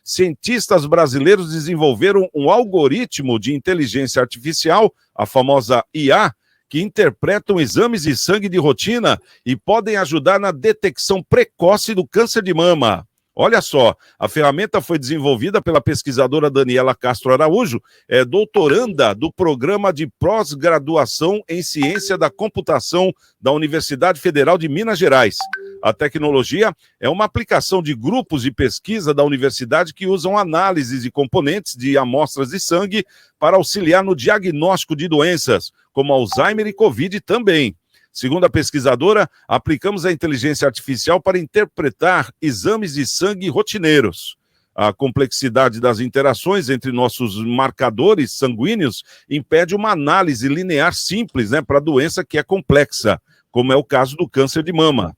cientistas brasileiros desenvolveram um algoritmo de inteligência artificial, a famosa IA, que interpretam exames de sangue de rotina e podem ajudar na detecção precoce do câncer de mama. Olha só, a ferramenta foi desenvolvida pela pesquisadora Daniela Castro Araújo, doutoranda do Programa de Pós-Graduação em Ciência da Computação da Universidade Federal de Minas Gerais. A tecnologia é uma aplicação de grupos de pesquisa da universidade que usam análises de componentes de amostras de sangue para auxiliar no diagnóstico de doenças, como Alzheimer e Covid também. Segundo a pesquisadora, aplicamos a inteligência artificial para interpretar exames de sangue rotineiros. A complexidade das interações entre nossos marcadores sanguíneos impede uma análise linear simples, para a doença que é complexa, como é o caso do câncer de mama.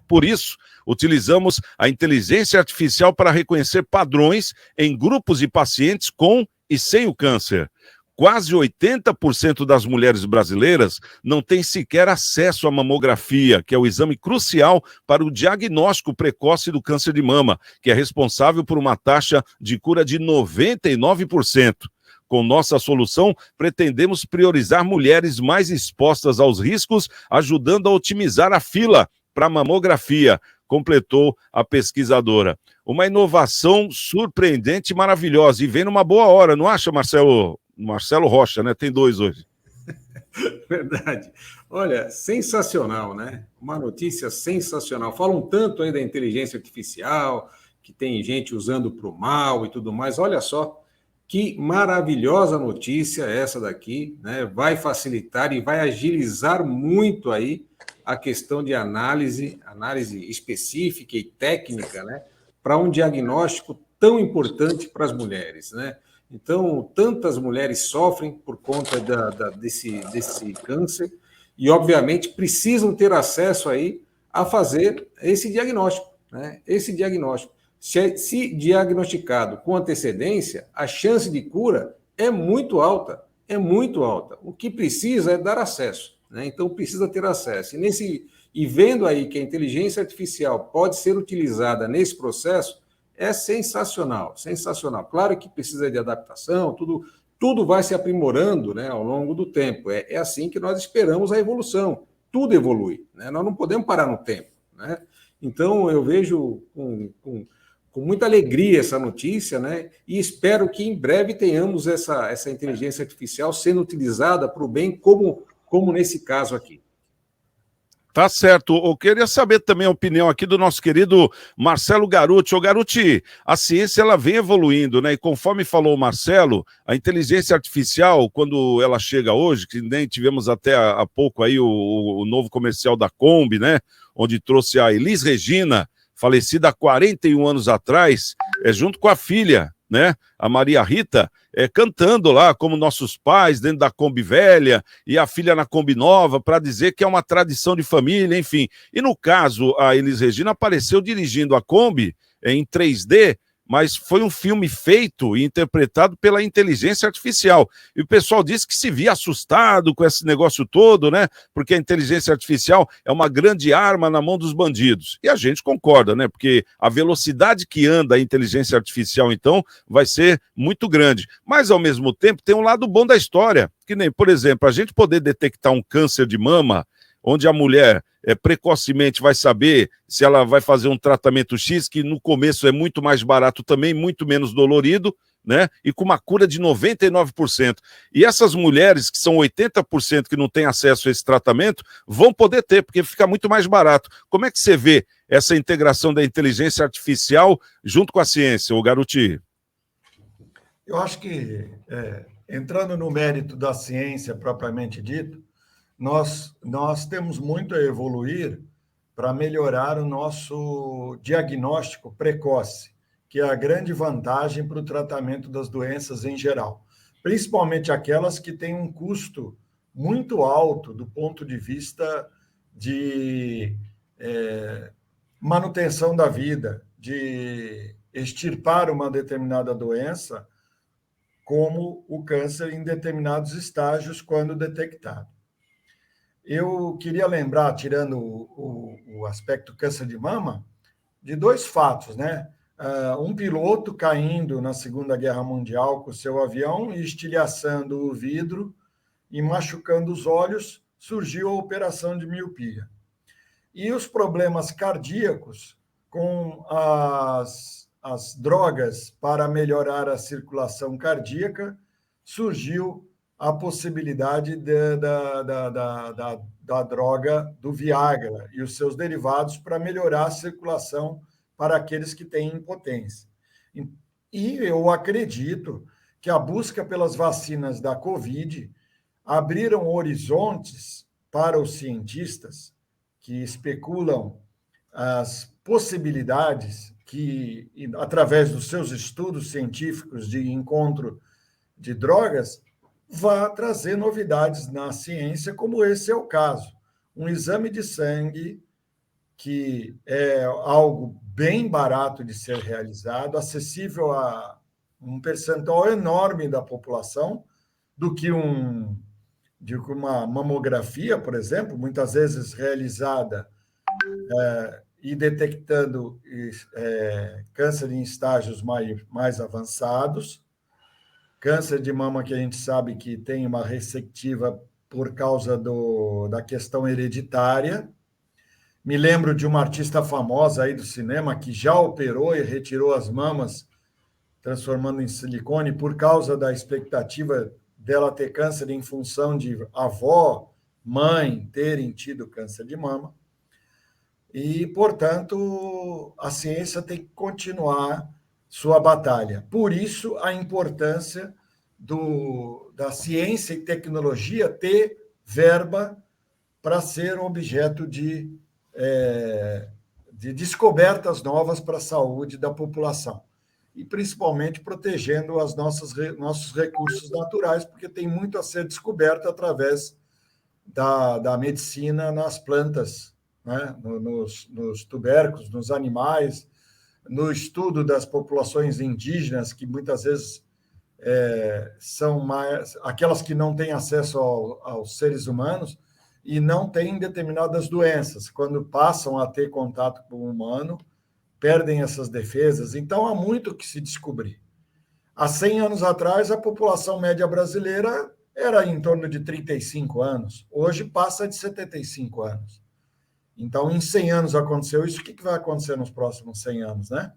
Por isso, utilizamos a inteligência artificial para reconhecer padrões em grupos de pacientes com e sem o câncer. Quase 80% das mulheres brasileiras não têm sequer acesso à mamografia, que é o exame crucial para o diagnóstico precoce do câncer de mama, que é responsável por uma taxa de cura de 99%. Com nossa solução, pretendemos priorizar mulheres mais expostas aos riscos, ajudando a otimizar a fila para a mamografia, completou a pesquisadora. Uma inovação surpreendente e maravilhosa, e vem numa boa hora, não acha, Marcelo? Marcelo Rocha, né? Tem dois hoje. Verdade. Olha, sensacional, né? Uma notícia sensacional. Falam tanto aí da inteligência artificial, que tem gente usando para o mal e tudo mais. Olha só que maravilhosa notícia essa daqui, né? Vai facilitar e vai agilizar muito aí a questão de análise específica e técnica, né? Para um diagnóstico tão importante para as mulheres, né? Então, tantas mulheres sofrem por conta desse câncer e, obviamente, precisam ter acesso aí a fazer esse diagnóstico, né? Esse diagnóstico. Se diagnosticado com antecedência, a chance de cura é muito alta, é muito alta. O que precisa é dar acesso, né? Então, precisa ter acesso. E vendo aí que a inteligência artificial pode ser utilizada nesse processo, é sensacional, sensacional. Claro que precisa de adaptação, tudo vai se aprimorando, né, ao longo do tempo. É assim que nós esperamos a evolução. Tudo evolui, né? Nós não podemos parar no tempo, né? Então, eu vejo com muita alegria essa notícia, né? E espero que em breve tenhamos essa inteligência artificial sendo utilizada para o bem, como nesse caso aqui. Tá certo. Eu queria saber também a opinião aqui do nosso querido Marcelo Garuti. Ô, Garuti, a ciência ela vem evoluindo, né? E conforme falou o Marcelo, a inteligência artificial, quando ela chega hoje, que nem tivemos até há pouco aí o novo comercial da Kombi, né? Onde trouxe a Elis Regina, falecida há 41 anos atrás, junto com a filha, né? A Maria Rita, cantando lá como nossos pais dentro da Kombi velha e a filha na Kombi nova, para dizer que é uma tradição de família, enfim. E no caso, a Elis Regina apareceu dirigindo a Kombi em 3D, mas foi um filme feito e interpretado pela inteligência artificial. E o pessoal disse que se via assustado com esse negócio todo, né? Porque a inteligência artificial é uma grande arma na mão dos bandidos. E a gente concorda, né? Porque a velocidade que anda a inteligência artificial, então, vai ser muito grande. Mas, ao mesmo tempo, tem um lado bom da história. Que nem, por exemplo, a gente poder detectar um câncer de mama, onde a mulher precocemente vai saber se ela vai fazer um tratamento X, que no começo é muito mais barato também, muito menos dolorido, né? E com uma cura de 99%. E essas mulheres, que são 80% que não têm acesso a esse tratamento, vão poder ter, porque fica muito mais barato. Como é que você vê essa integração da inteligência artificial junto com a ciência, o Garuti? Eu acho que, entrando no mérito da ciência propriamente dito, nós temos muito a evoluir para melhorar o nosso diagnóstico precoce, que é a grande vantagem para o tratamento das doenças em geral, principalmente aquelas que têm um custo muito alto do ponto de vista de manutenção da vida, de extirpar uma determinada doença, como o câncer em determinados estágios, quando detectado. Eu queria lembrar, tirando o aspecto câncer de mama, de dois fatos, né? um piloto caindo na Segunda Guerra Mundial com seu avião e estilhaçando o vidro e machucando os olhos, surgiu a operação de miopia. E os problemas cardíacos com as drogas para melhorar a circulação cardíaca, surgiu a possibilidade da droga do Viagra e os seus derivados para melhorar a circulação para aqueles que têm impotência. E eu acredito que a busca pelas vacinas da Covid abriram horizontes para os cientistas que especulam as possibilidades que, através dos seus estudos científicos de encontro de drogas, vá trazer novidades na ciência, como esse é o caso. Um exame de sangue que é algo bem barato de ser realizado, acessível a um percentual enorme da população, do que uma mamografia, por exemplo, muitas vezes realizada e detectando câncer em estágios mais avançados, câncer de mama que a gente sabe que tem uma resectiva por causa da questão hereditária. Me lembro de uma artista famosa aí do cinema que já operou e retirou as mamas, transformando em silicone, por causa da expectativa dela ter câncer em função de avó, mãe terem tido câncer de mama. E, portanto, a ciência tem que continuar sua batalha. Por isso, a importância da ciência e tecnologia ter verba para ser objeto de descobertas novas para a saúde da população. E, principalmente, protegendo os nossos recursos naturais, porque tem muito a ser descoberto através da medicina nas plantas, né? nos tubérculos, nos animais, no estudo das populações indígenas, que muitas vezes são aquelas que não têm acesso aos seres humanos e não têm determinadas doenças. Quando passam a ter contato com o humano, perdem essas defesas. Então, há muito o que se descobrir. Há 100 anos atrás, a população média brasileira era em torno de 35 anos. Hoje, passa de 75 anos. Então, em 100 anos aconteceu isso. O que vai acontecer nos próximos 100 anos, né?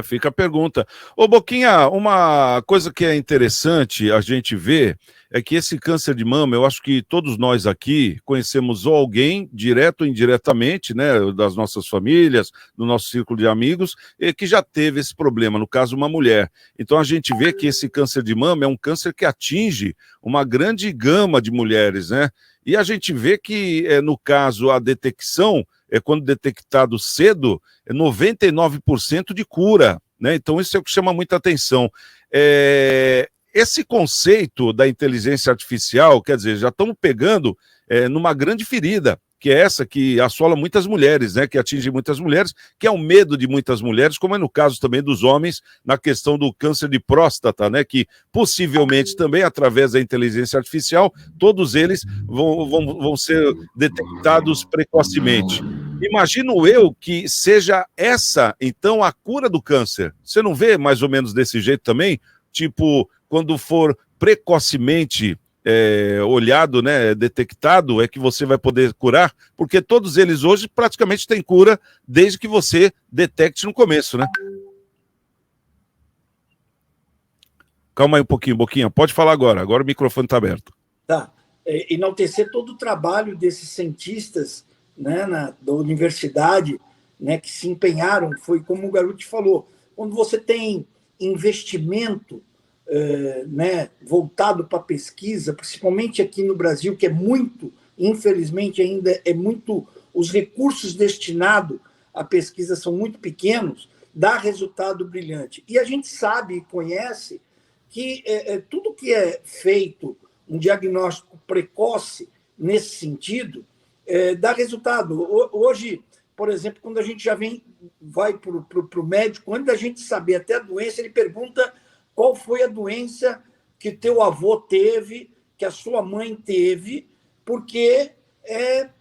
Fica a pergunta. Ô, Boquinha, uma coisa que é interessante a gente ver é que esse câncer de mama, eu acho que todos nós aqui conhecemos ou alguém, direto ou indiretamente, né, das nossas famílias, do nosso círculo de amigos, que já teve esse problema, no caso, uma mulher. Então, a gente vê que esse câncer de mama é um câncer que atinge uma grande gama de mulheres, né? E a gente vê que, no caso, a detecção, quando detectado cedo, é 99% de cura, né? Então, isso é o que chama muita atenção. Esse conceito da inteligência artificial, quer dizer, já estamos pegando numa grande ferida, que é essa que assola muitas mulheres, né? Que atinge muitas mulheres, que é o medo de muitas mulheres, como é no caso também dos homens, na questão do câncer de próstata, né? Que possivelmente também, através da inteligência artificial, todos eles vão ser detectados precocemente. Imagino eu que seja essa, então, a cura do câncer. Você não vê mais ou menos desse jeito também? Tipo, quando for precocemente olhado, né, detectado, é que você vai poder curar, porque todos eles hoje praticamente têm cura desde que você detecte no começo, né? Calma aí um pouquinho, Boquinha. Pode falar agora o microfone está aberto. Tá. Enaltecer todo o trabalho desses cientistas, né, da universidade, né, que se empenharam, foi como o Garuti falou, quando você tem investimento né, voltado para a pesquisa, principalmente aqui no Brasil, que é muito, infelizmente ainda é muito, os recursos destinados à pesquisa são muito pequenos, dá resultado brilhante. E a gente sabe e conhece que tudo que é feito, um diagnóstico precoce nesse sentido, dá resultado. Hoje, por exemplo, quando a gente vai para o médico, antes da gente saber até a doença, ele pergunta qual foi a doença que teu avô teve, que a sua mãe teve, porque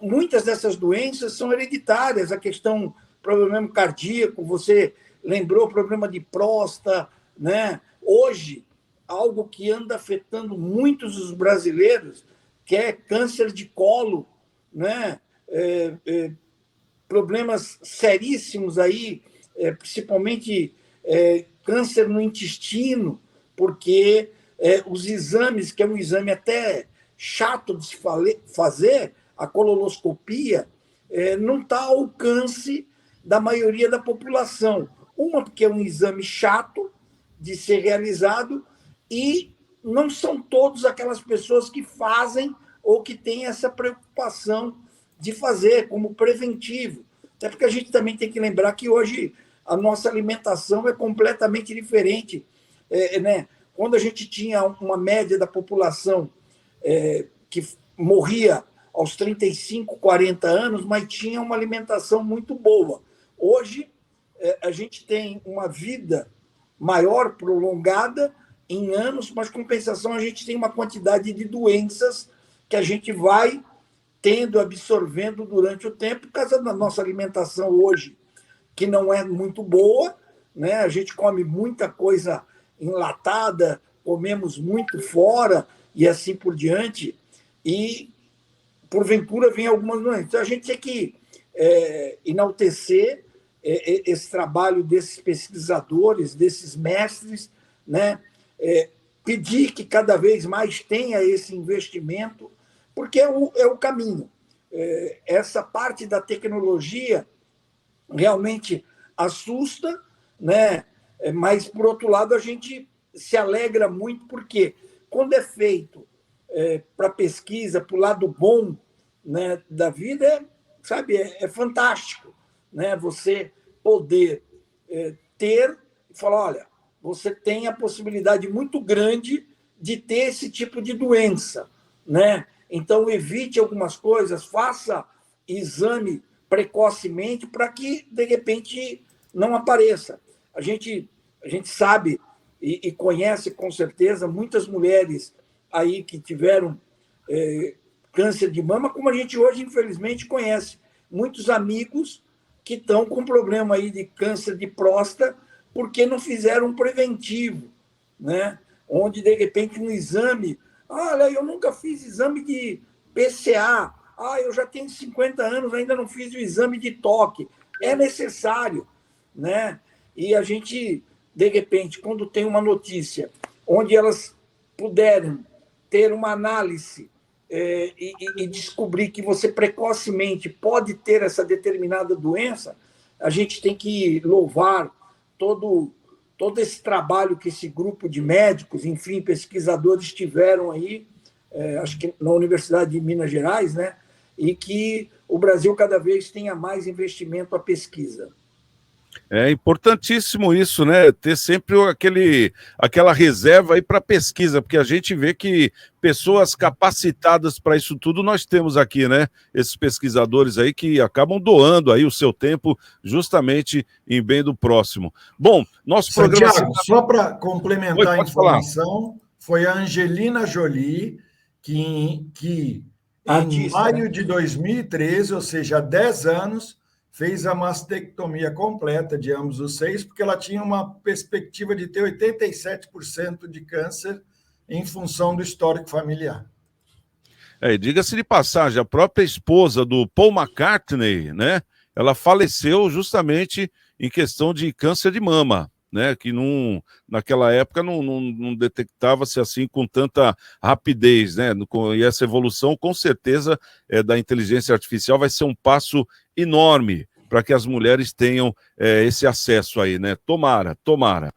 muitas dessas doenças são hereditárias. A questão, problema cardíaco, você lembrou o problema de próstata, né? Hoje, algo que anda afetando muitos dos brasileiros, que é câncer de colo, né? Problemas seríssimos aí, principalmente câncer no intestino, porque os exames, que é um exame até chato de se fazer, a colonoscopia, não está ao alcance da maioria da população. Uma, porque é um exame chato de ser realizado, e não são todas aquelas pessoas que fazem ou que têm essa preocupação de fazer como preventivo. Até porque a gente também tem que lembrar que hoje a nossa alimentação é completamente diferente. Né? Quando a gente tinha uma média da população que morria aos 35, 40 anos, mas tinha uma alimentação muito boa. Hoje, a gente tem uma vida maior, prolongada, em anos, mas, compensação, a gente tem uma quantidade de doenças que a gente vai tendo, absorvendo durante o tempo, por causa da nossa alimentação hoje, que não é muito boa, né? A gente come muita coisa enlatada, comemos muito fora e assim por diante, e, porventura, vem algumas doenças. Então, a gente tem que enaltecer esse trabalho desses pesquisadores, desses mestres, né? Pedir que cada vez mais tenha esse investimento, porque é o caminho. Essa parte da tecnologia realmente assusta, né? Mas, por outro lado, a gente se alegra muito, porque quando é feito para pesquisa, para o lado bom, né, da vida, sabe, é fantástico, né? Você poder ter e falar, olha, você tem a possibilidade muito grande de ter esse tipo de doença, né? Então, evite algumas coisas, faça exame precocemente para que, de repente, não apareça. A gente sabe e conhece, com certeza, muitas mulheres aí que tiveram câncer de mama, como a gente hoje, infelizmente, conhece. Muitos amigos que estão com problema aí de câncer de próstata porque não fizeram um preventivo, né? Onde, de repente, um exame... Olha, eu nunca fiz exame de PCA. Eu já tenho 50 anos, ainda não fiz o exame de toque. É necessário, né? E a gente, de repente, quando tem uma notícia onde elas puderem ter uma análise e descobrir que você precocemente pode ter essa determinada doença, a gente tem que louvar todo esse trabalho que esse grupo de médicos, enfim, pesquisadores tiveram aí, acho que na Universidade de Minas Gerais, né? E que o Brasil cada vez tenha mais investimento à pesquisa. É importantíssimo isso, né? Ter sempre aquela reserva aí para pesquisa, porque a gente vê que pessoas capacitadas para isso tudo nós temos aqui, né? Esses pesquisadores aí que acabam doando aí o seu tempo justamente em bem do próximo. Bom, nosso Santiago, programa... só para complementar a informação, falar. Foi a Angelina Jolie que em Artista, maio né? de 2013, ou seja, há 10 anos, fez a mastectomia completa de ambos os seios, porque ela tinha uma perspectiva de ter 87% de câncer em função do histórico familiar. E diga-se de passagem, a própria esposa do Paul McCartney, né? Ela faleceu justamente em questão de câncer de mama, né? Que naquela época não detectava-se assim com tanta rapidez, né? E essa evolução, com certeza, da inteligência artificial vai ser um passo enorme para que as mulheres tenham esse acesso aí, né? Tomara.